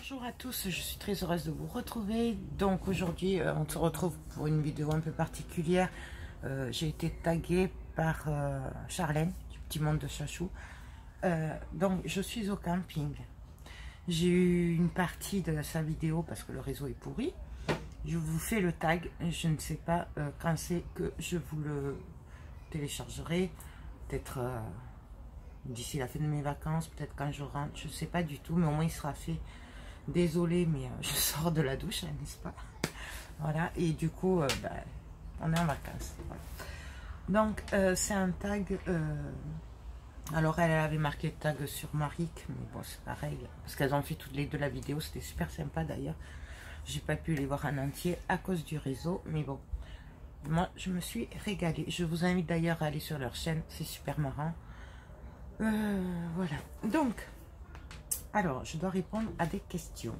Bonjour à tous, je suis très heureuse de vous retrouver. Donc aujourd'hui, on se retrouve pour une vidéo un peu particulière. J'ai été taguée par Charlène, du Petit Monde de Chachou. Donc je suis au camping. J'ai eu une partie de sa vidéo parce que le réseau est pourri. Je vous fais le tag, je ne sais pas quand c'est que je vous le téléchargerai. Peut-être d'ici la fin de mes vacances, peut-être quand je rentre, je ne sais pas du tout, mais au moins il sera fait. Désolée, mais je sors de la douche, n'est-ce pas? Voilà, et du coup, on est en vacances. Voilà. Donc, c'est un tag. Alors, elle avait marqué tag sur Maric, mais bon, c'est pareil, parce qu'elles ont fait toutes les deux la vidéo, c'était super sympa d'ailleurs. J'ai pas pu les voir en entier à cause du réseau, mais bon, moi, je me suis régalée. Je vous invite d'ailleurs à aller sur leur chaîne, c'est super marrant. Voilà, donc. Alors, je dois répondre à des questions.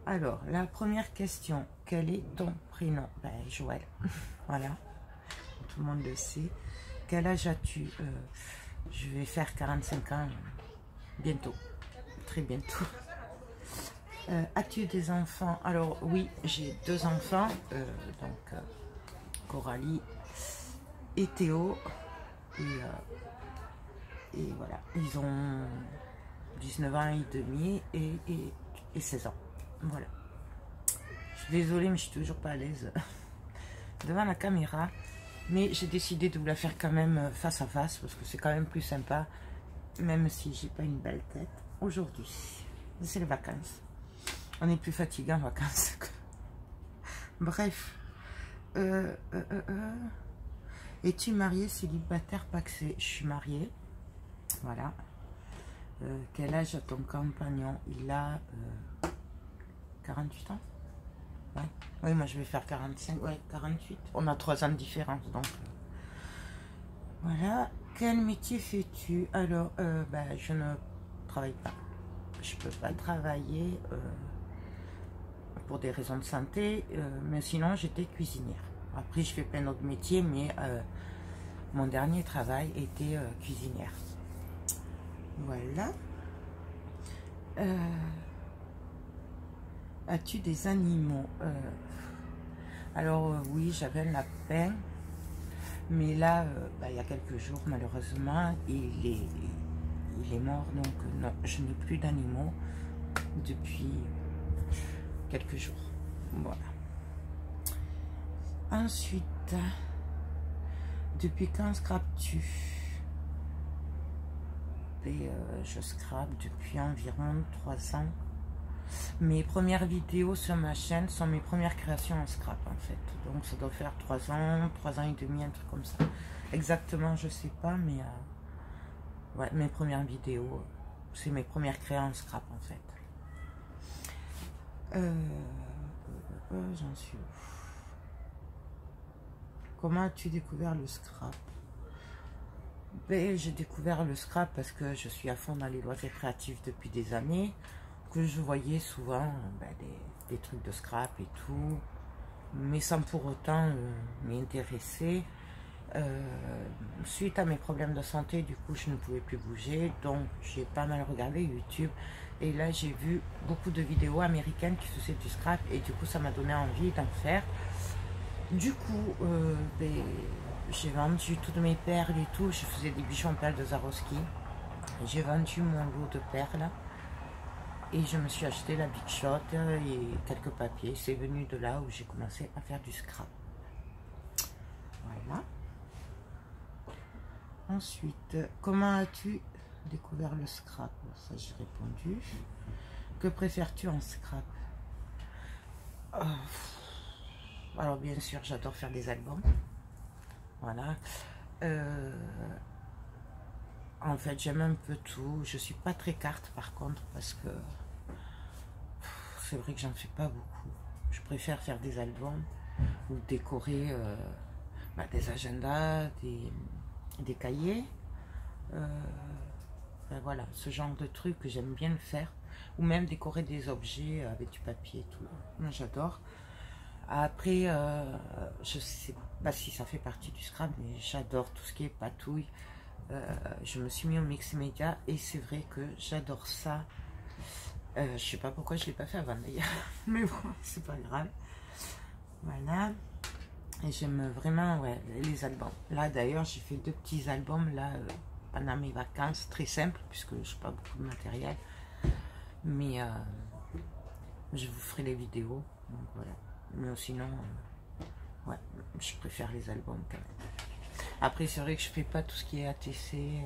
Alors, la première question, quel est ton prénom? Joël, voilà, tout le monde le sait. Quel âge as-tu? Je vais faire 45 ans bientôt, très bientôt. As-tu des enfants? Alors oui, j'ai 2 enfants, donc Coralie et Théo. Et voilà, ils ont 19 ans et demi et 16 ans. Voilà. Je suis désolée, mais je suis toujours pas à l'aise devant la caméra. Mais j'ai décidé de vous la faire quand même face à face parce que c'est quand même plus sympa, même si j'ai pas une belle tête aujourd'hui. C'est les vacances. On est plus fatigué en vacances. Bref. Es-tu mariée, célibataire, paxé? Je suis mariée. Voilà. Quel âge a ton compagnon? Il a 48 ans. Ouais. Oui, moi je vais faire 45, ouais, 48. On a 3 ans de différence, donc voilà. Quel métier fais-tu? Alors, je ne travaille pas. Je peux pas travailler pour des raisons de santé, mais sinon j'étais cuisinière. Après, je fais plein d'autres métiers, mais mon dernier travail était cuisinière. Voilà. As-tu des animaux? Alors oui, j'avais un lapin, mais là, il y a quelques jours, malheureusement, il est mort, donc non, je n'ai plus d'animaux depuis quelques jours. Voilà. Ensuite, depuis quand scrapes-tu? Je scrape depuis environ 3 ans. Mes premières vidéos sur ma chaîne sont mes premières créations en scrap en fait. Donc ça doit faire 3 ans, 3 ans et demi, un truc comme ça. Exactement, je sais pas, mais ouais, mes premières vidéos, c'est mes premières créations en scrap en fait. J'en suis où? Comment as-tu découvert le scrap? J'ai découvert le scrap parce que je suis à fond dans les loisirs créatifs depuis des années, que je voyais souvent des trucs de scrap et tout, mais sans pour autant m'y intéresser. Suite à mes problèmes de santé, du coup je ne pouvais plus bouger, donc j'ai pas mal regardé YouTube et là j'ai vu beaucoup de vidéos américaines qui faisaient du scrap et du coup ça m'a donné envie d'en faire. Du coup j'ai vendu toutes mes perles et tout. Je faisais des bijoux en perles de Swarovski. J'ai vendu mon lot de perles. Et je me suis acheté la Big Shot et quelques papiers. C'est venu de là où j'ai commencé à faire du scrap. Voilà. Ensuite, comment as-tu découvert le scrap? Ça, j'ai répondu. Que préfères-tu en scrap? Alors, bien sûr, j'adore faire des albums. Voilà. En fait, j'aime un peu tout. Je suis pas très carte par contre parce que c'est vrai que j'en fais pas beaucoup. Je préfère faire des albums ou décorer des agendas, des cahiers. Voilà, ce genre de truc que j'aime bien le faire. Ou même décorer des objets avec du papier et tout. Moi, j'adore. Après, je sais pas si ça fait partie du scrap, mais j'adore tout ce qui est patouille. Je me suis mis au mix média et c'est vrai que j'adore ça. Je sais pas pourquoi je l'ai pas fait avant d'ailleurs, mais bon, c'est pas grave. Voilà. Et j'aime vraiment, ouais, les albums. Là d'ailleurs, j'ai fait 2 petits albums là pendant mes vacances, très simples puisque je n'ai pas beaucoup de matériel. Mais je vous ferai les vidéos. Donc voilà. Mais sinon, ouais, je préfère les albums quand même. Après, c'est vrai que je fais pas tout ce qui est ATC,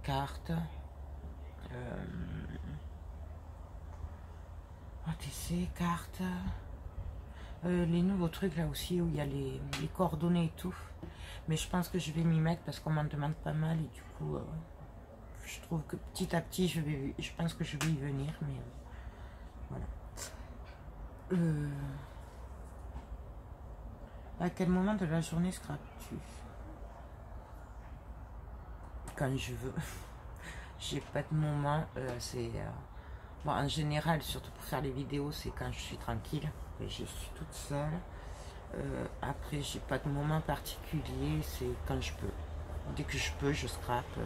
cartes. ATC, cartes. Les nouveaux trucs là aussi où il y a les coordonnées et tout. Mais je pense que je vais m'y mettre parce qu'on m'en demande pas mal et du coup, je trouve que petit à petit, je pense que je vais y venir. Mais voilà. À quel moment de la journée scrapes-tu? Quand je veux. J'ai pas de moment. Bon, en général, surtout pour faire les vidéos, c'est quand je suis tranquille. Et je suis toute seule. Après, j'ai pas de moment particulier. C'est quand je peux. Dès que je peux, je scrape.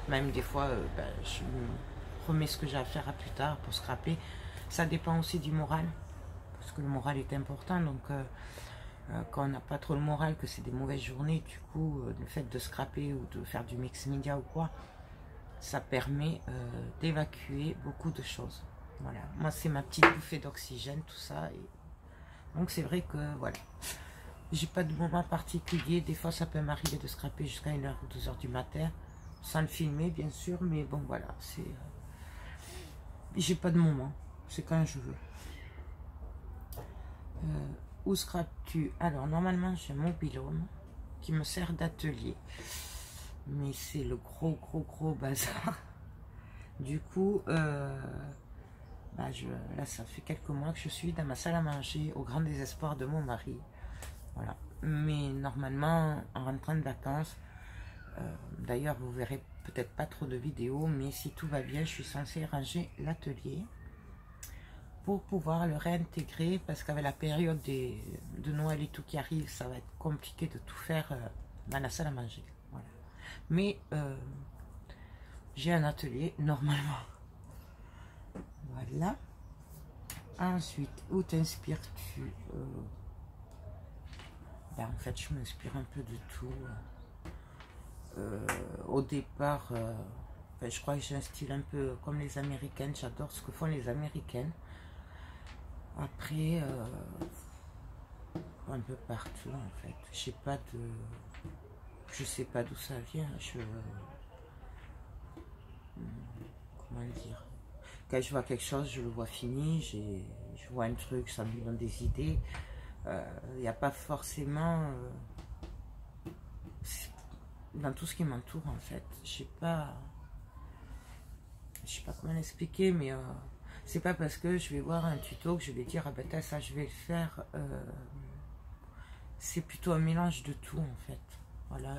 Même des fois, je me remets ce que j'ai à faire à plus tard pour scraper. Ça dépend aussi du moral. Parce que le moral est important. Donc, quand on n'a pas trop le moral, que c'est des mauvaises journées, du coup, le fait de scraper ou de faire du mix média ou quoi, ça permet d'évacuer beaucoup de choses. Voilà, moi c'est ma petite bouffée d'oxygène, tout ça. Et donc c'est vrai que voilà, j'ai pas de moment particulier. Des fois ça peut m'arriver de scraper jusqu'à 1h ou 2h du matin, sans le filmer bien sûr, mais bon voilà, c'est... j'ai pas de moment, c'est quand je veux. Où scrapes-tu? Alors normalement j'ai un mobil-home qui me sert d'atelier, mais c'est le gros bazar. Du coup, là ça fait quelques mois que je suis dans ma salle à manger au grand désespoir de mon mari. Voilà. Mais normalement, en rentrant de vacances, d'ailleurs vous verrez peut-être pas trop de vidéos, mais si tout va bien, je suis censée ranger l'atelier pour pouvoir le réintégrer, parce qu'avec la période de Noël et tout qui arrive, ça va être compliqué de tout faire dans la salle à manger. Voilà. Mais j'ai un atelier normalement. Voilà. Ensuite, où t'inspires-tu? En fait, je m'inspire un peu de tout. Au départ, je crois que j'ai un style un peu comme les Américaines. J'adore ce que font les Américaines. Après, un peu partout en fait. Je sais pas d'où ça vient. Comment dire? Quand je vois quelque chose, je le vois fini. Je vois un truc, ça me donne des idées. Il n'y a pas forcément dans tout ce qui m'entoure en fait. Je sais pas comment l'expliquer, mais c'est pas parce que je vais voir un tuto que je vais dire ah ben ça je vais le faire. C'est plutôt un mélange de tout en fait. Voilà,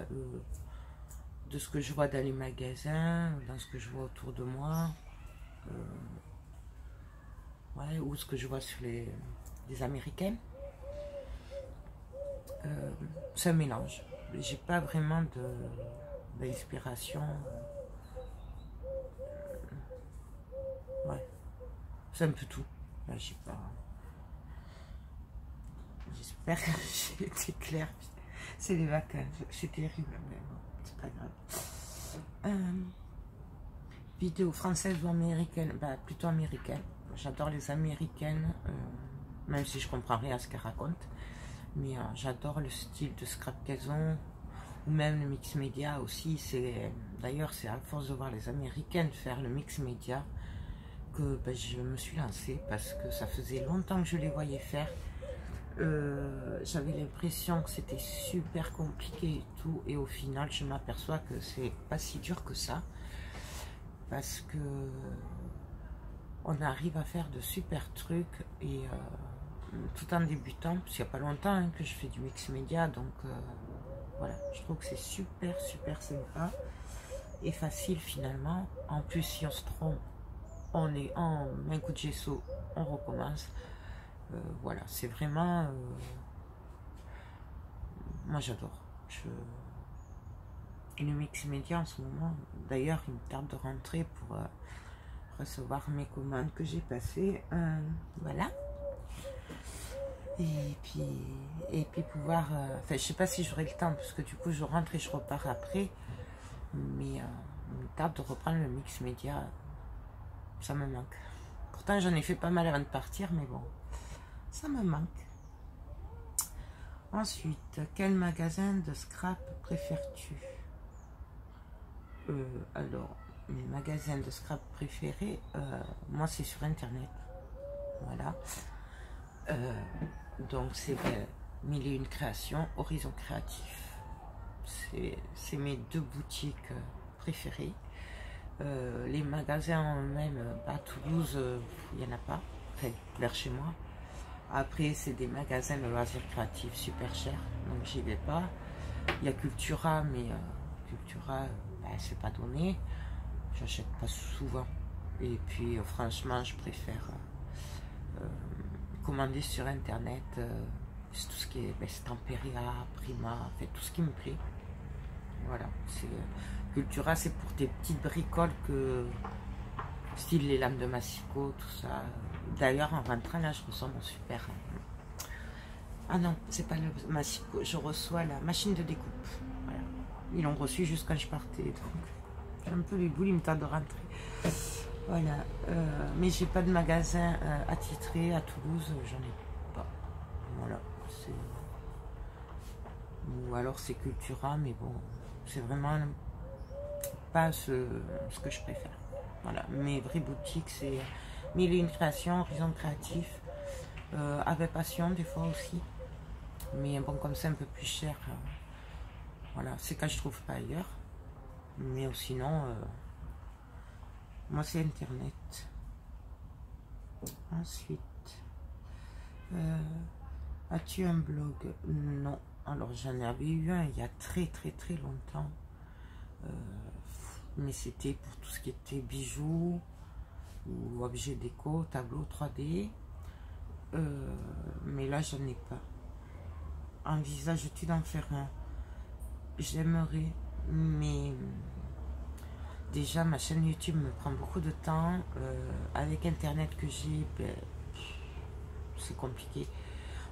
de ce que je vois dans les magasins, dans ce que je vois autour de moi, ouais, ou ce que je vois sur les Américaines. C'est un mélange. J'ai pas vraiment d'inspiration. Ouais, c'est un peu tout. Là, j'ai pas. J'espère que j'ai été claire. C'est les vacances, c'est terrible, mais bon, c'est pas grave. Vidéo française ou américaine? Plutôt américaine. J'adore les américaines, même si je comprends rien à ce qu'elles racontent. Mais j'adore le style de scrap qu'elles ont, ou même le mix média aussi. D'ailleurs, c'est à force de voir les américaines faire le mix média que je me suis lancée, parce que ça faisait longtemps que je les voyais faire. J'avais l'impression que c'était super compliqué et tout, et au final je m'aperçois que c'est pas si dur que ça, parce que on arrive à faire de super trucs, et tout en débutant, parce qu'il n'y a pas longtemps que je fais du mix média, donc voilà, je trouve que c'est super sympa et facile finalement. En plus, si on se trompe, on met un coup de gesso, on recommence. Voilà, c'est vraiment... moi j'adore. Et le mix média en ce moment, d'ailleurs il me tarde de rentrer pour recevoir mes commandes que j'ai passées. Voilà. Et puis pouvoir... enfin, je sais pas si j'aurai le temps, parce que du coup, je rentre et je repars après. Mais il me tarde de reprendre le mix média. Ça me manque. Pourtant, j'en ai fait pas mal avant de partir, mais bon, ça me manque. Ensuite, quel magasin de scrap préfères-tu? Alors, mes magasins de scrap préférés, moi, c'est sur Internet. Voilà. Donc, c'est 1001 Créations, Horizon Créatif. C'est mes deux boutiques préférées. Les magasins en eux-mêmes, à Toulouse, il n'y en a pas, enfin, vers chez moi. Après, c'est des magasins de loisirs créatifs super chers, donc j'y vais pas. Il y a Cultura, mais Cultura, c'est pas donné. J'achète pas souvent. Et puis, franchement, je préfère commander sur Internet. C'est tout ce qui est Stamperia, Prima, fait tout ce qui me plaît. Voilà, Cultura, c'est pour tes petites bricoles style les lames de Massico, tout ça. D'ailleurs, en rentrant là, je reçois mon super. Ah non, c'est pas le Massico, je reçois la machine de découpe. Voilà. Ils l'ont reçu juste quand je partais. Donc, j'ai un peu les boules, il me tarde de rentrer. Voilà. Mais j'ai pas de magasin attitré à Toulouse, j'en ai pas. Voilà. Ou alors c'est Cultura, mais bon, c'est vraiment pas ce que je préfère. Voilà, mes vraies boutiques, c'est 1001 Créations, Horizon Créatif, avec Passion des fois aussi, mais bon, comme c'est un peu plus cher, voilà, c'est quand je trouve pas ailleurs, mais sinon, moi c'est Internet. Ensuite, as-tu un blog? Non, alors j'en avais eu un il y a très longtemps. Mais c'était pour tout ce qui était bijoux ou objets déco, tableau 3D. Mais là, je n'en ai pas. Envisages-tu d'en faire un? J'aimerais, mais déjà, ma chaîne YouTube me prend beaucoup de temps. Avec Internet que j'ai, c'est compliqué.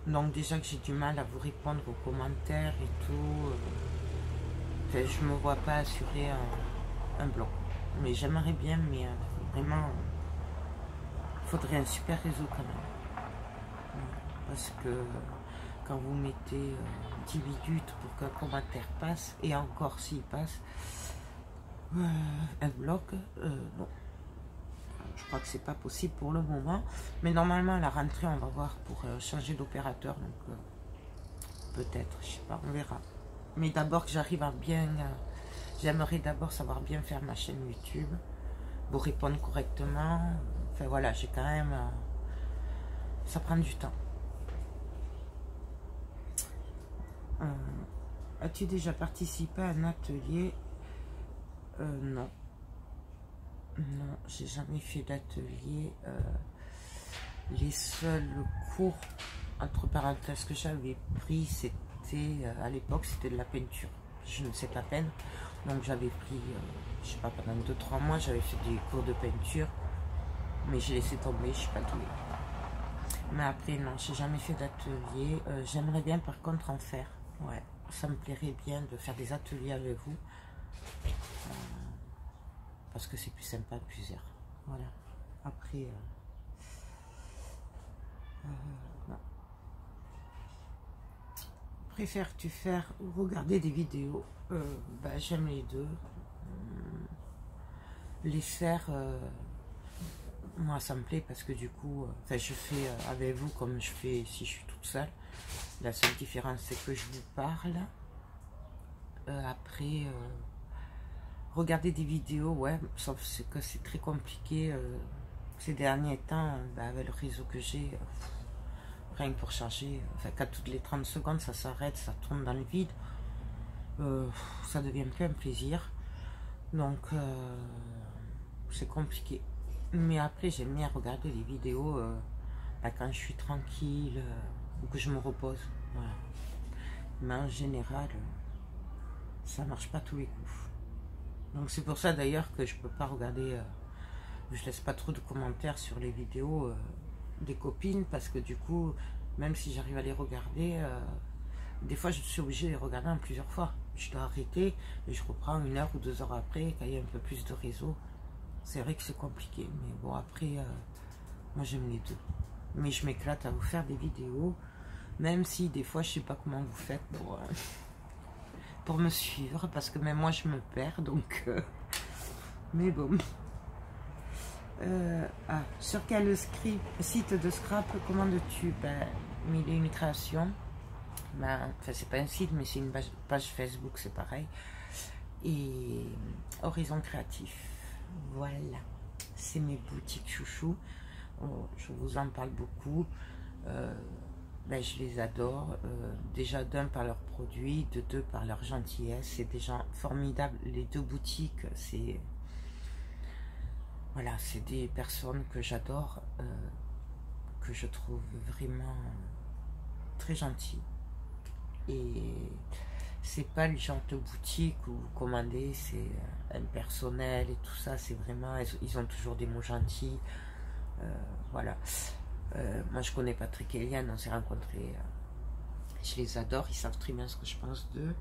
Donc déjà que j'ai du mal à vous répondre aux commentaires et tout. Je me vois pas assurer un blog, mais j'aimerais bien, mais vraiment il faudrait un super réseau quand même, parce que quand vous mettez 10 minutes pour qu'un commentaire passe, et encore s'il passe, un blog, non, je crois que c'est pas possible pour le moment, mais normalement à la rentrée on va voir pour changer d'opérateur, donc peut-être, je sais pas, on verra. Mais d'abord que j'arrive à bien... J'aimerais d'abord savoir bien faire ma chaîne YouTube, vous répondre correctement. Enfin voilà, j'ai quand même... ça prend du temps. As-tu déjà participé à un atelier? Non. Non, j'ai jamais fait d'atelier. Les seuls cours, entre parenthèses, que j'avais pris, c'était... à l'époque, c'était de la peinture. Je ne sais pas peine. Donc j'avais pris, je sais pas, pendant 2-3 mois, j'avais fait des cours de peinture. Mais j'ai laissé tomber, je suis pas douée. Mais après, non, j'ai jamais fait d'atelier. J'aimerais bien par contre en faire. Ouais, ça me plairait bien de faire des ateliers avec vous. Parce que c'est plus sympa de plusieurs. Voilà. Après... non. Préfères-tu faire ou regarder des vidéos? J'aime les deux. Les faire, moi ça me plaît parce que du coup, je fais avec vous comme je fais si je suis toute seule. La seule différence c'est que je vous parle. Après, regarder des vidéos, ouais, sauf que c'est très compliqué ces derniers temps, avec le réseau que j'ai. Rien que pour charger, qu'à toutes les 30 secondes ça s'arrête, ça tourne dans le vide, ça devient plus un plaisir, donc c'est compliqué. Mais après j'aime bien regarder les vidéos quand je suis tranquille ou que je me repose, voilà. Mais en général ça marche pas tous les coups, donc c'est pour ça d'ailleurs que je peux pas regarder je laisse pas trop de commentaires sur les vidéos des copines, parce que du coup, même si j'arrive à les regarder, des fois je suis obligée de les regarder en plusieurs fois. Je dois arrêter et je reprends 1 heure ou 2 heures après, quand il y a un peu plus de réseau. C'est vrai que c'est compliqué, mais bon, après, moi j'aime les deux. Mais je m'éclate à vous faire des vidéos, même si des fois je sais pas comment vous faites pour me suivre, parce que même moi je me perds, donc... mais bon. Sur quel site de scrap commandes-tu? Ben, Mille et une créations. Ben, enfin, c'est pas un site, mais c'est une page Facebook, c'est pareil. Et Horizon Créatif. Voilà. C'est mes boutiques chouchous. Oh, je vous en parle beaucoup. Ben, je les adore. Déjà, d'un, par leurs produits, de deux, par leur gentillesse. C'est des gens formidables. Les deux boutiques, c'est... Voilà, c'est des personnes que j'adore, que je trouve vraiment très gentilles. Et c'est pas le genre de boutique où vous commandez, c'est impersonnel et tout ça, c'est vraiment, ils ont toujours des mots gentils. Voilà. Moi je connais Patrick et Eliane, on s'est rencontrés, je les adore, ils savent très bien ce que je pense d'eux.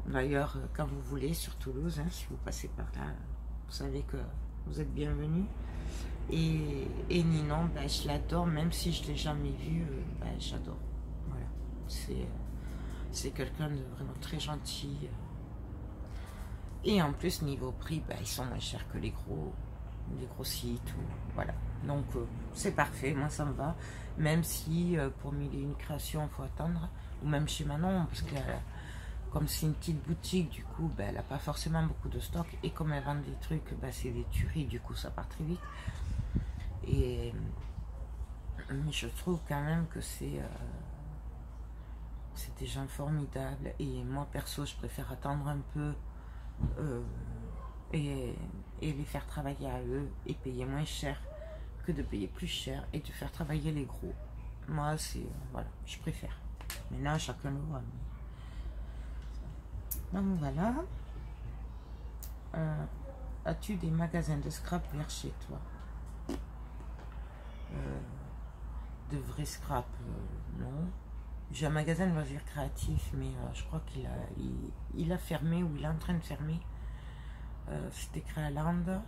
D'ailleurs, quand vous voulez, sur Toulouse, hein, si vous passez par là, vous savez que vous êtes bienvenus. Et Ninon, ben, je l'adore, même si je ne l'ai jamais vu, ben, j'adore. Voilà. C'est quelqu'un de vraiment très gentil. Et en plus, niveau prix, ben, ils sont moins chers que les gros sites. Voilà. Donc, c'est parfait, moi ça me va. Même si pour Mille et une créations, il faut attendre. Ou même chez Manon, parce que comme c'est une petite boutique, du coup, ben, elle n'a pas forcément beaucoup de stock. Et comme elle vend des trucs, ben, c'est des tueries, du coup, ça part très vite. Et mais je trouve quand même que c'est des gens formidables. Et moi, perso, je préfère attendre un peu et les faire travailler à eux et payer moins cher que de payer plus cher et de faire travailler les gros. Moi, c'est... voilà, je préfère. Maintenant, chacun le voit. Donc voilà. As-tu des magasins de scrap vers chez toi? De vrais scrap, non. J'ai un magasin de loisirs créatifs, mais je crois qu'il a fermé ou il est en train de fermer. C'était Créaland.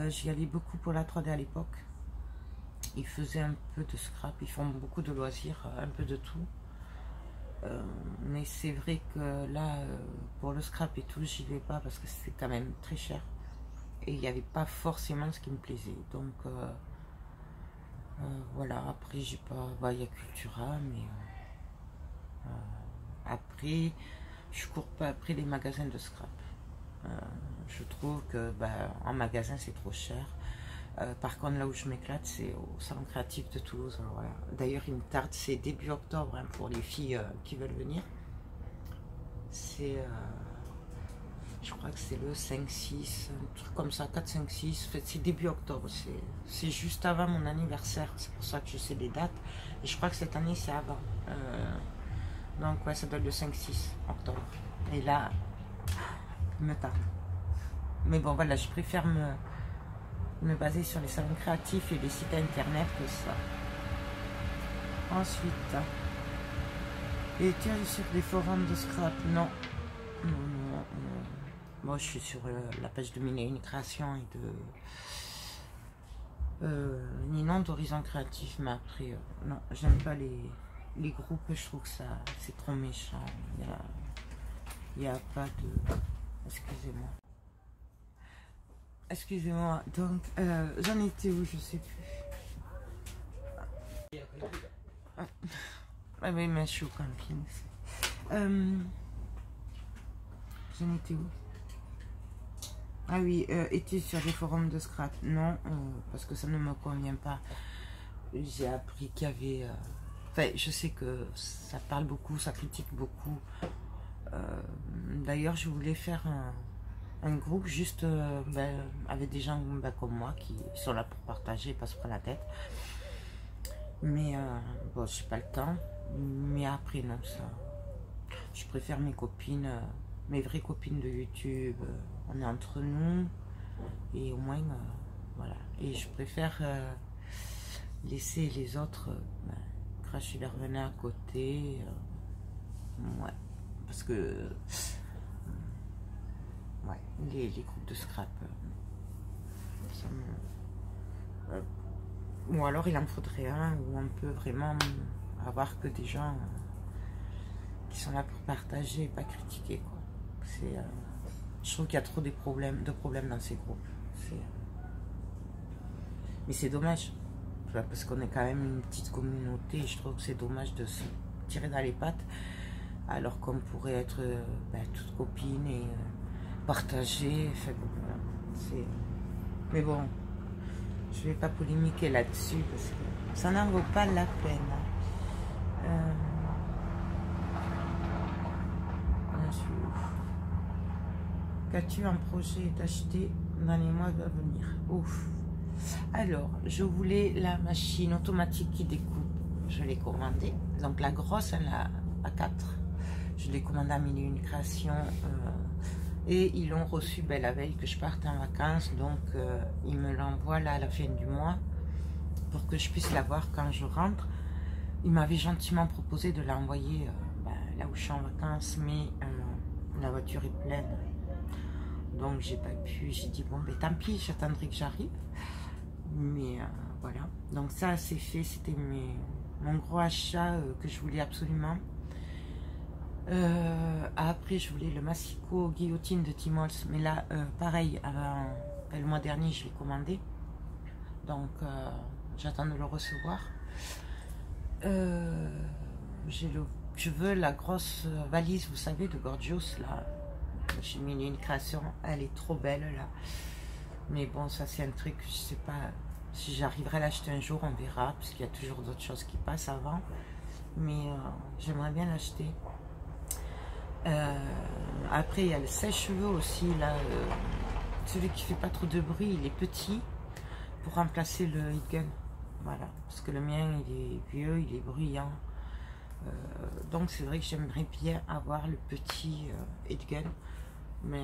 J'y allais beaucoup pour la 3D à l'époque. Ils faisaient un peu de scrap, ils font beaucoup de loisirs, un peu de tout. Mais c'est vrai que là, pour le scrap et tout, j'y vais pas parce que c'est quand même très cher. Et il n'y avait pas forcément ce qui me plaisait. Donc voilà, après j'ai pas... Bah, il y a Cultura, mais après, je cours pas après les magasins de scrap. Je trouve que bah, en magasin c'est trop cher. Par contre, là où je m'éclate, c'est au Salon Créatif de Toulouse. Voilà. D'ailleurs, il me tarde, c'est début octobre hein, pour les filles qui veulent venir. C'est, je crois que c'est le 5-6, un truc comme ça, 4-5-6. En fait, c'est début octobre. C'est juste avant mon anniversaire. C'est pour ça que je sais les dates. Et je crois que cette année, c'est avant. Donc, ouais, ça doit être le 5-6 octobre. Et là, il me tarde. Mais bon, voilà, je préfère me baser sur les salons créatifs et les sites internet que ça. Ensuite, es-tu sur des forums de scrap? Non. Non. Moi, je suis sur la page de Mille et une créations et de Ninon d'Horizon Créatif, mais après, non, j'aime pas les groupes, je trouve que ça, c'est trop méchant. Il n'y a pas de... Excusez-moi. Excusez-moi, donc j'en étais où, je sais plus. Ah oui, mais je suis au camping. J'en étais où? Ah oui, es-tu sur des forums de scrap? Non, parce que ça ne me convient pas. J'ai appris qu'il y avait... Enfin, je sais que ça parle beaucoup, ça critique beaucoup. D'ailleurs, je voulais faire un groupe juste avec des gens comme moi qui sont là pour partager, pas se prendre la tête. Mais bon, j'ai pas le temps. Mais après, non, ça. Je préfère mes copines, mes vraies copines de YouTube. On est entre nous et au moins Voilà. Et je préfère laisser les autres cracher leur venin à côté. Ouais. Parce que ouais, les groupes de scrap, ça me... ou alors il en faudrait un où on peut vraiment avoir que des gens qui sont là pour partager et pas critiquer, quoi. Je trouve qu'il y a trop de problèmes dans ces groupes. Mais c'est dommage, parce qu'on est quand même une petite communauté et je trouve que c'est dommage de se tirer dans les pattes alors qu'on pourrait être toutes copines et partager. Enfin, voilà, mais bon, je vais pas polémiquer là-dessus parce que ça n'en vaut pas la peine. Qu'as-tu un projet d'acheter dans les mois à venir? Ouf. Alors, je voulais la machine automatique qui découpe. Je l'ai commandée. Donc la grosse, elle a A4. Je l'ai commandée à Mille et Une Créations. Et ils l'ont reçue la veille que je parte en vacances. Donc, ils me l'envoient là à la fin du mois pour que je puisse la voir quand je rentre. Ils m'avaient gentiment proposé de l'envoyer là où je suis en vacances, mais la voiture est pleine. Donc j'ai pas pu, j'ai dit bon tant pis, j'attendrai que j'arrive. Mais voilà, donc ça c'est fait, c'était mon gros achat que je voulais absolument. Après je voulais le Massico Guillotine de Timols, mais là pareil, le mois dernier je l'ai commandé. Donc j'attends de le recevoir. Je veux la grosse valise, vous savez, de Gorgios là. J'ai mis une création, elle est trop belle là. Mais bon, ça c'est un truc, je sais pas si j'arriverai à l'acheter un jour, on verra, parce qu'il y a toujours d'autres choses qui passent avant. Mais j'aimerais bien l'acheter. Après, il y a le sèche-cheveux aussi là. Celui qui fait pas trop de bruit, il est petit pour remplacer le heat gun. Voilà, parce que le mien il est vieux, il est bruyant. Donc c'est vrai que j'aimerais bien avoir le petit heat gun. Mais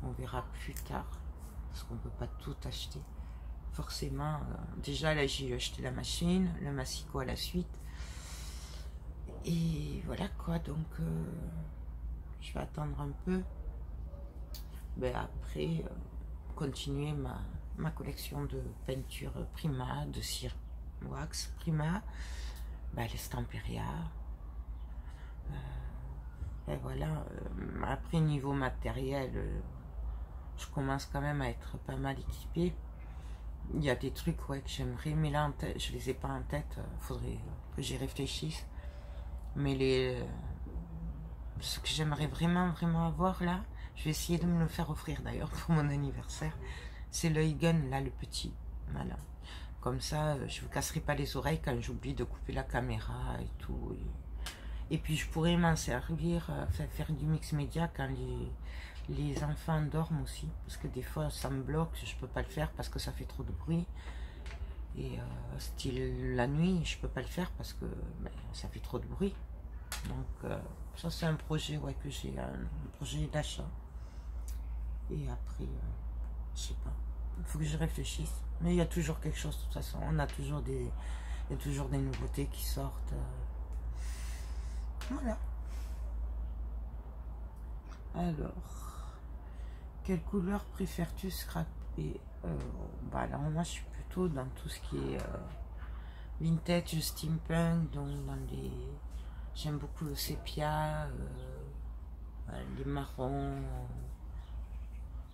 on verra plus tard parce qu'on peut pas tout acheter forcément. Déjà là j'ai acheté la machine, le Massico à la suite et voilà quoi. Donc je vais attendre un peu, après continuer ma collection de peinture Prima, de cire wax Prima, les Stamperia. Et voilà, après niveau matériel, je commence quand même à être pas mal équipée. Il y a des trucs que j'aimerais, mais là en tête, je les ai pas en tête, faudrait que j'y réfléchisse. Mais ce que j'aimerais vraiment avoir là, je vais essayer de me le faire offrir d'ailleurs pour mon anniversaire, c'est le gun là, le petit. Voilà. Comme ça, je ne vous casserai pas les oreilles quand j'oublie de couper la caméra et tout. Et puis je pourrais m'en servir, faire du mix média quand les enfants dorment aussi. Parce que des fois ça me bloque, je peux pas le faire parce que ça fait trop de bruit. Et style la nuit, je peux pas le faire parce que ça fait trop de bruit. Donc ça c'est un projet que j'ai, un projet d'achat. Et après, je sais pas, il faut que je réfléchisse. Mais il y a toujours quelque chose de toute façon, il y a toujours des nouveautés qui sortent. Voilà. Alors, quelle couleur préfères-tu scraper? Alors moi je suis plutôt dans tout ce qui est vintage, steampunk, donc j'aime beaucoup le sépia, les marrons.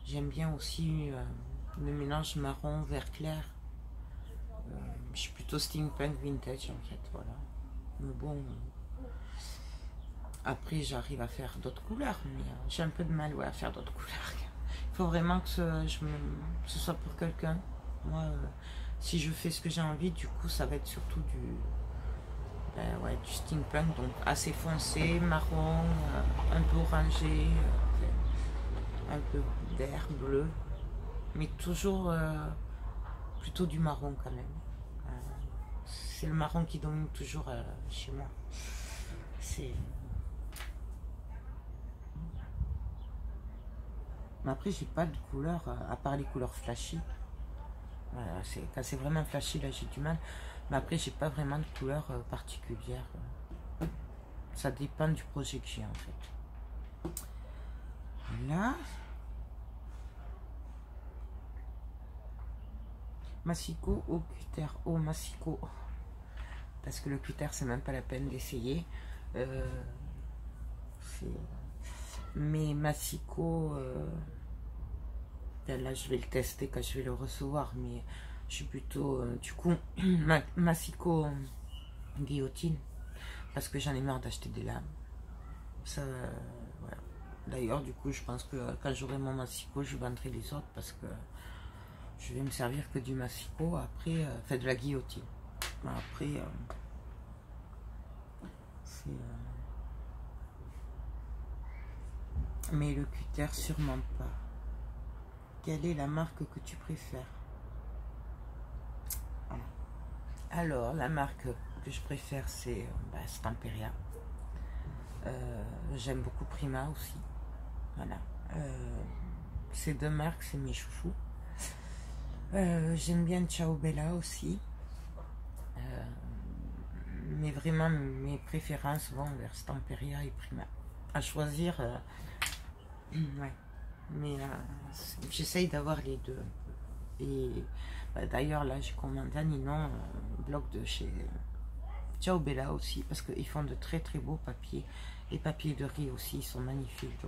J'aime bien aussi le mélange marron vert clair. Je suis plutôt steampunk vintage en fait, voilà. Mais bon. Après, j'arrive à faire d'autres couleurs, mais j'ai un peu de mal à faire d'autres couleurs. Il faut vraiment que ce soit pour quelqu'un. Moi, si je fais ce que j'ai envie, du coup, ça va être surtout du steampunk, donc assez foncé, marron, un peu orangé, un peu vert, bleu, mais toujours plutôt du marron quand même. C'est le marron qui domine toujours chez moi. Mais après, j'ai pas de couleur, à part les couleurs flashy. Voilà, quand c'est vraiment flashy, là, j'ai du mal. Mais après, j'ai pas vraiment de couleur particulière. Ça dépend du projet que j'ai, en fait. Voilà. Massicot au cutter. Oh, Massicot. Parce que le cutter, c'est même pas la peine d'essayer. Mais Massicot, là, je vais le tester quand je vais le recevoir. Mais je suis plutôt, du coup, Massicot guillotine. Parce que j'en ai marre d'acheter des lames. Ça, voilà. D'ailleurs, du coup, je pense que quand j'aurai mon Massicot, je vendrai les autres parce que je vais me servir que du Massicot. Après, de la guillotine. Après, c'est... mais le cutter, sûrement pas. Quelle est la marque que tu préfères? Alors, la marque que je préfère, c'est Stamperia. J'aime beaucoup Prima aussi. Voilà. Ces deux marques, c'est mes chouchous. J'aime bien Ciao Bella aussi. Mais vraiment, mes préférences vont vers Stamperia et Prima. À choisir, ouais. Mais j'essaye d'avoir les deux. Et d'ailleurs, là, j'ai commandé à Ninon un bloc de chez Ciao Bella aussi, parce qu'ils font de très très beaux papiers. Les papiers de riz aussi, ils sont magnifiques.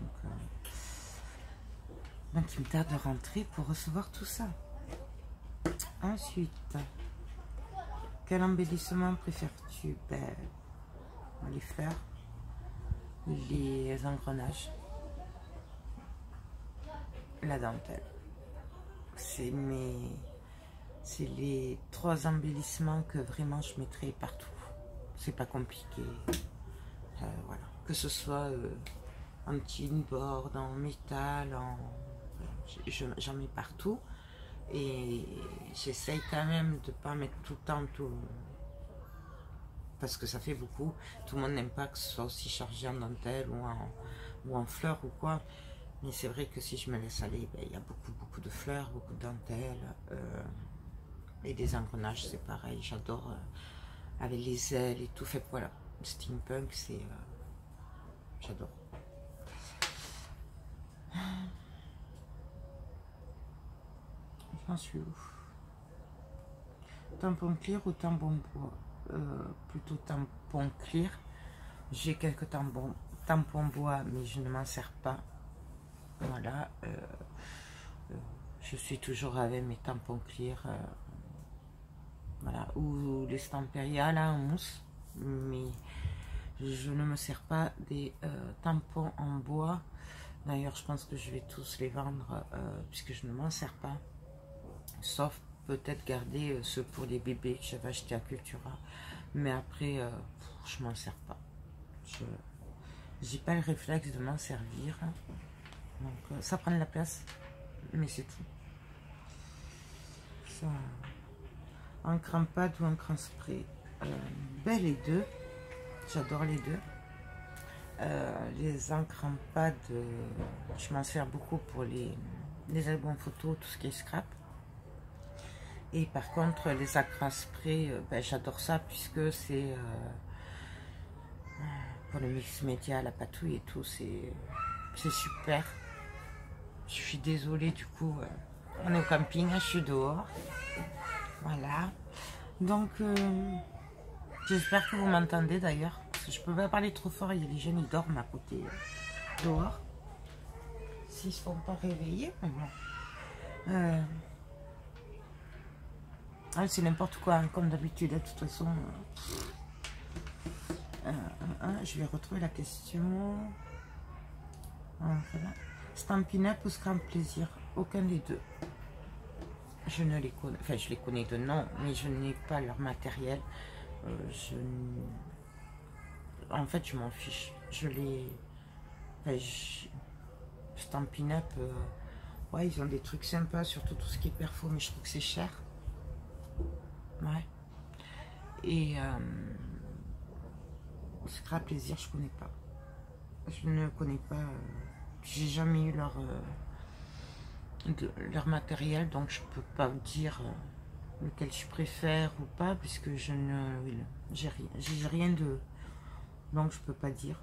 Donc il me tarde de rentrer pour recevoir tout ça. Ensuite, quel embellissement préfères-tu? Les fleurs, les engrenages, la dentelle. C'est les trois embellissements que vraiment je mettrai partout. C'est pas compliqué. Voilà. Que ce soit en tin board, en métal, j'en mets partout. Et j'essaye quand même de pas mettre tout le temps tout. Parce que ça fait beaucoup. Tout le monde n'aime pas que ce soit aussi chargé en dentelle ou en fleurs ou quoi. Mais c'est vrai que si je me laisse aller, il y a beaucoup de fleurs, beaucoup de dentelles. Et des engrenages, c'est pareil. J'adore avec les ailes et tout. Fait voilà, steampunk, c'est... j'adore. J'en suis où? Tampon clear ou tampon bois? Plutôt tampon clear. J'ai quelques tampons bois, mais je ne m'en sers pas. Voilà. Je suis toujours avec mes tampons clear. Voilà. Ou les Stamperia là en mousse. Mais je ne me sers pas des tampons en bois. D'ailleurs, je pense que je vais tous les vendre puisque je ne m'en sers pas. Sauf peut-être garder ceux pour les bébés que j'avais acheté à Cultura. Mais après, je m'en sers pas. Je n'ai pas le réflexe de m'en servir. Donc, ça prend de la place. Mais c'est tout. Ça... encre en pâte ou encre en spray. Les deux. J'adore les deux. Les encres en pâte, je m'en sers beaucoup pour les albums photos, tout ce qui est scrap. Et par contre, les encres en spray, j'adore ça puisque c'est pour le mix média, la patouille et tout, c'est super. Je suis désolée, du coup, on est au camping, je suis dehors. Voilà. Donc, j'espère que vous m'entendez d'ailleurs. Parce que je peux pas parler trop fort, il y a les jeunes, ils dorment à côté dehors. S'ils ne se font pas réveiller, mais bon. C'est n'importe quoi, hein, comme d'habitude, de toute façon. Je vais retrouver la question. Voilà. Stampin' Up ou Scrap Plaisir? Aucun des deux. Je ne les connais, enfin je les connais de nom, mais je n'ai pas leur matériel. En fait, je m'en fiche. Stampin' Up, ouais, ils ont des trucs sympas, surtout tout ce qui est perfo, mais je trouve que c'est cher. Ouais. Et Scrap Plaisir, je connais pas. Je ne connais pas. J'ai jamais eu leur de leur matériel, donc je peux pas dire lequel je préfère ou pas, puisque je ne j'ai rien de, donc je peux pas dire.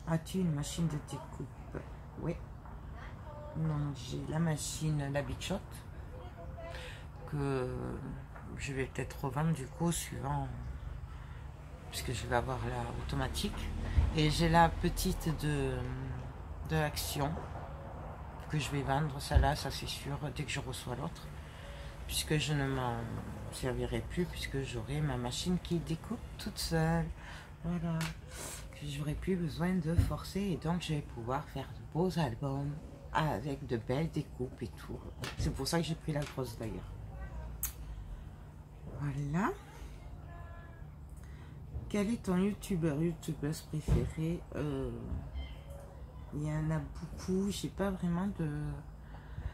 As-tu une machine de découpe? Oui. Donc j'ai la machine, la Big Shot, que je vais peut-être revendre du coup suivant, puisque je vais avoir la automatique. Et j'ai la petite de Action que je vais vendre, celle-là, ça c'est sûr, dès que je reçois l'autre, puisque je ne m'en servirai plus, puisque j'aurai ma machine qui découpe toute seule. Voilà, que j'aurai plus besoin de forcer, et donc je vais pouvoir faire de beaux albums avec de belles découpes et tout. C'est pour ça que j'ai pris la grosse d'ailleurs. Voilà. Quel est ton youtubeuse préféré? Il y en a beaucoup, j'ai pas vraiment de...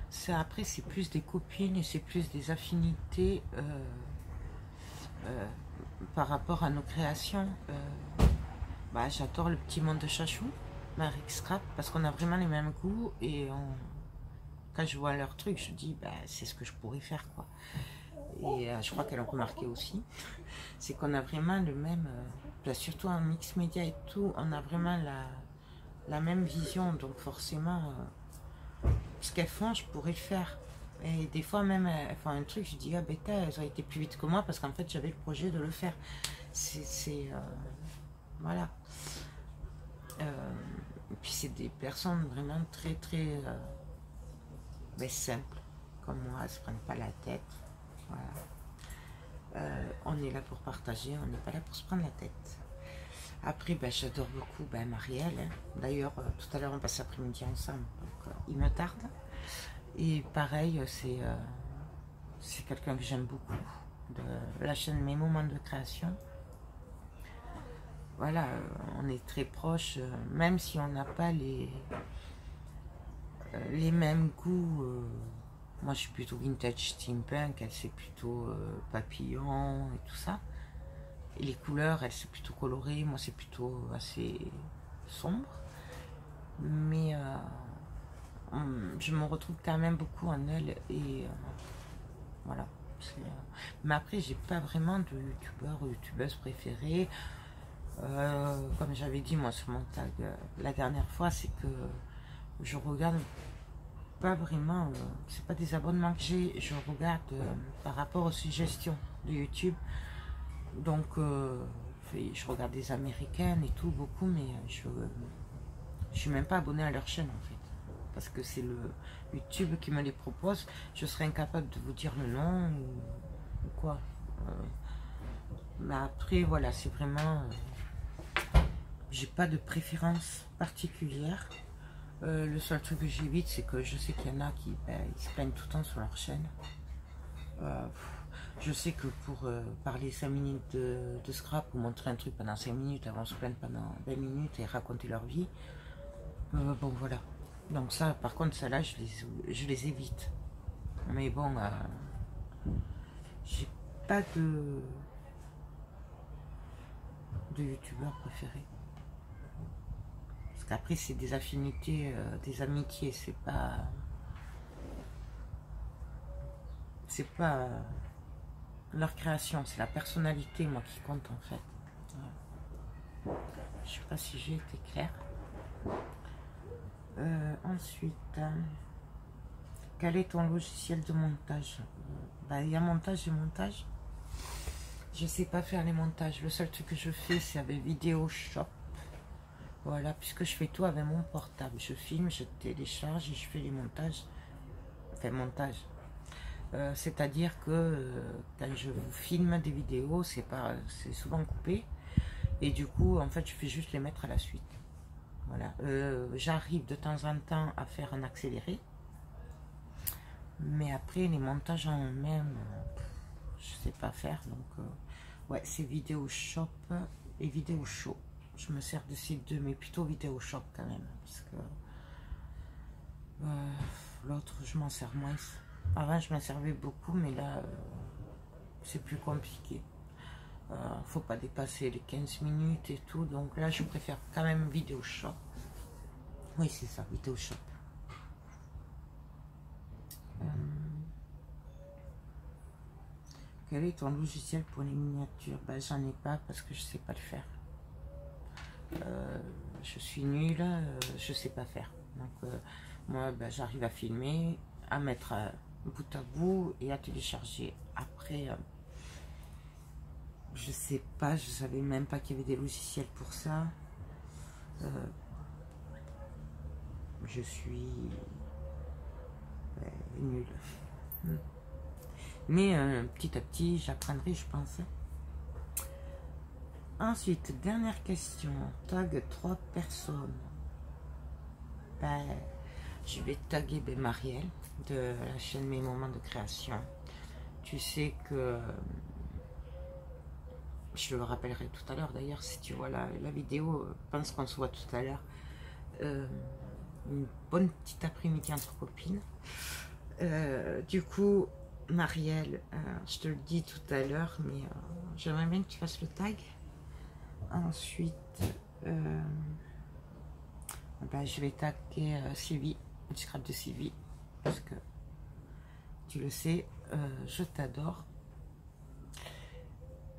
Ça, après, c'est plus des copines et c'est plus des affinités par rapport à nos créations. Bah, j'adore le petit monde de Chachou, Marie Scrap, parce qu'on a vraiment les mêmes goûts et quand je vois leurs trucs, je dis bah, c'est ce que je pourrais faire, quoi. Et je crois qu'elle a remarqué aussi, c'est qu'on a vraiment le même, surtout en mix média et tout, on a vraiment la même vision, donc forcément, ce qu'elles font, je pourrais le faire. Et des fois même, elles font un truc, je dis, ah bêta, elles ont été plus vite que moi, parce qu'en fait, j'avais le projet de le faire. C'est voilà. Et puis c'est des personnes vraiment très très simples, comme moi, elles se prennent pas la tête. Voilà. On est là pour partager, on n'est pas là pour se prendre la tête. Après, ben, j'adore beaucoup Marielle. Hein. D'ailleurs, tout à l'heure, on passe l'après-midi ensemble, donc il me tarde. Et pareil, c'est quelqu'un que j'aime beaucoup, de la chaîne Mes Moments de Création. Voilà, on est très proches, même si on n'a pas les mêmes goûts. Moi, je suis plutôt vintage steampunk, elle c'est plutôt papillon et tout ça. Et les couleurs, elle c'est plutôt coloré, moi c'est plutôt assez sombre. Mais je me retrouve quand même beaucoup en elle et voilà. Mais après, j'ai pas vraiment de youtubeur ou youtubeuse préférée. Comme j'avais dit moi sur mon tag la dernière fois, c'est que je regarde pas vraiment, c'est pas des abonnements que j'ai, je regarde par rapport aux suggestions de YouTube. Donc je regarde des américaines et tout beaucoup, mais je suis même pas abonnée à leur chaîne en fait, parce que c'est le YouTube qui me les propose. Je serais incapable de vous dire le nom ou quoi. Mais après voilà, c'est vraiment j'ai pas de préférence particulière. Le seul truc que j'évite, c'est que je sais qu'il y en a qui ils se plaignent tout le temps sur leur chaîne. Je sais que pour parler 5 minutes de scrap ou montrer un truc pendant 5 minutes, elles vont se plaindre pendant 20 minutes et raconter leur vie. Bon voilà. Donc ça, par contre, ça là, je les évite. Mais bon, j'ai pas de youtubeur préféré. Parce qu'après, c'est des affinités, des amitiés, c'est pas leur création, c'est la personnalité, moi, qui compte en fait. Voilà. Je sais pas si j'ai été claire. Ensuite, quel est ton logiciel de montage? Il y a montage et montage. Je sais pas faire les montages. Le seul truc que je fais, c'est avec Vidéo Shop. Voilà, puisque je fais tout avec mon portable. Je filme, je télécharge et je fais les montages. Enfin, montage. C'est-à-dire que quand je vous filme des vidéos, c'est souvent coupé. Et du coup, en fait, je fais juste les mettre à la suite. Voilà. J'arrive de temps en temps à faire un accéléré. Mais après, les montages en eux-mêmes, je sais pas faire. Donc, ouais, c'est Vidéo Shop et Vidéo Show. Je me sers de ces deux, mais plutôt Vidéo Shop quand même. Parce que l'autre, je m'en sers moins. Avant, je m'en servais beaucoup, mais là, c'est plus compliqué. Faut pas dépasser les 15 minutes et tout. Donc là, je préfère quand même Vidéo Shop. Oui, c'est ça, Vidéo Shop. Quel est ton logiciel pour les miniatures? Ben, j'en ai pas parce que je sais pas le faire. Je suis nulle, je sais pas faire. Donc moi, ben, j'arrive à filmer, à mettre bout à bout et à télécharger. Après, je sais pas, je savais même pas qu'il y avait des logiciels pour ça. Je suis nulle. Mais petit à petit, j'apprendrai, je pense. Ensuite, dernière question. Tag 3 personnes. Ben, je vais taguer Marielle de la chaîne Mes Moments de Création. Tu sais que je le rappellerai tout à l'heure. D'ailleurs, si tu vois la vidéo, pense qu'on se voit tout à l'heure. Une bonne petite après-midi entre copines. Du coup, Marielle, je te le dis tout à l'heure, mais j'aimerais bien que tu fasses le tag. Ensuite, ben, je vais taguer Sylvie, du scrap de Sylvie, parce que tu le sais, je t'adore.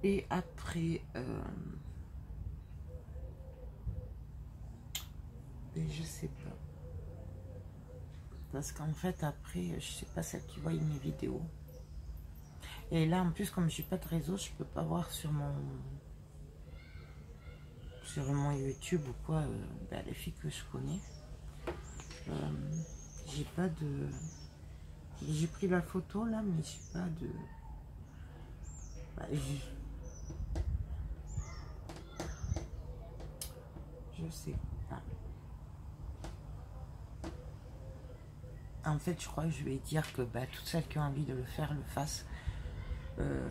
Et après, ben, je sais pas. Parce qu'en fait, après, je sais pas celle qui voit mes vidéos. Et là, en plus, comme je n'ai pas de réseau, je peux pas voir sur mon YouTube ou quoi, ben, les filles que je connais. J'ai pas de... J'ai pris la photo là, mais j'ai pas de... Ben, je sais pas. En fait, je crois que je vais dire que bah, toutes celles qui ont envie de le faire, le fassent. Voilà,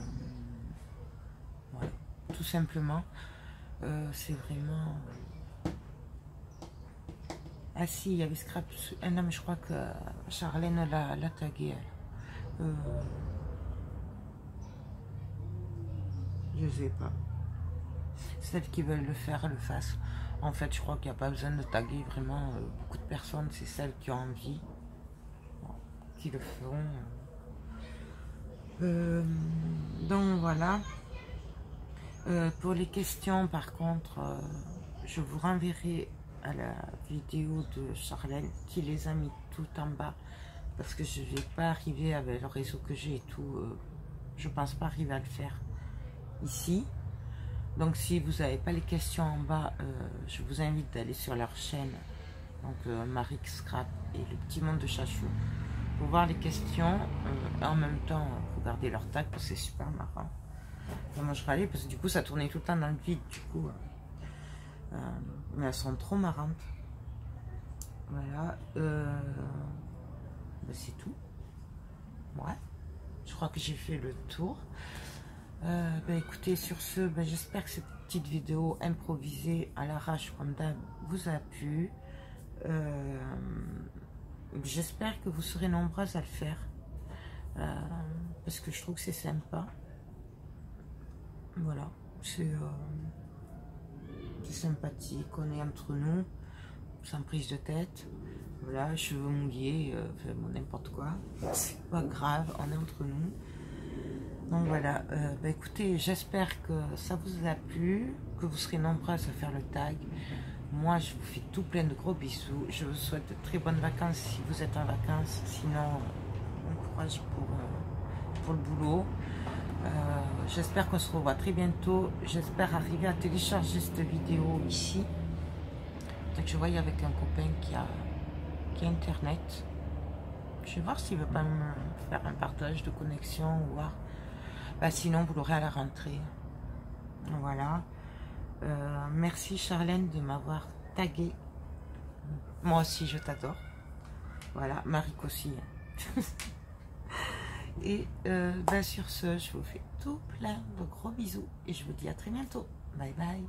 tout simplement. C'est vraiment... Ah si, il y avait Scrap... Ah non, mais je crois que Charlène l'a tagué, elle. Je sais pas. Celles qui veulent le faire, le fassent. En fait, je crois qu'il n'y a pas besoin de taguer vraiment beaucoup de personnes. C'est celles qui ont envie qui le feront. Donc voilà. Pour les questions, par contre, je vous renverrai à la vidéo de Charlène qui les a mis tout en bas parce que je ne vais pas arriver avec le réseau que j'ai et tout. Je pense pas arriver à le faire ici. Donc si vous n'avez pas les questions en bas, je vous invite d'aller sur leur chaîne, donc Marie Scrap et le petit monde de Chachou, pour voir les questions. En même temps, regarder leur tag parce que c'est super marrant. Moi je râlais parce que du coup ça tournait tout le temps dans le vide, du coup. Mais elles sont trop marrantes. Voilà. Ben c'est tout. Ouais. Je crois que j'ai fait le tour. Ben écoutez, sur ce, ben j'espère que cette petite vidéo improvisée à l'arrache comme d'hab vous a plu. J'espère que vous serez nombreuses à le faire. Parce que je trouve que c'est sympa. Voilà. C'est sympathique. On est entre nous, sans prise de tête. Voilà, cheveux mouillés, n'importe quoi. C'est pas grave, on est entre nous. Donc voilà, bah écoutez, j'espère que ça vous a plu, que vous serez nombreuses à faire le tag. Moi, je vous fais tout plein de gros bisous. Je vous souhaite de très bonnes vacances si vous êtes en vacances. Sinon, bon courage pour le boulot. J'espère qu'on se revoit très bientôt. J'espère arriver à télécharger cette vidéo ici. Donc je voyais avec un copain qui a internet. Je vais voir s'il veut pas me faire un partage de connexion ou voir. Bah, sinon vous l'aurez à la rentrée. Voilà. Merci Charlène de m'avoir tagué. Moi aussi je t'adore. Voilà, Marie aussi. Et bah, sur ce, je vous fais tout plein de gros bisous et je vous dis à très bientôt. Bye bye.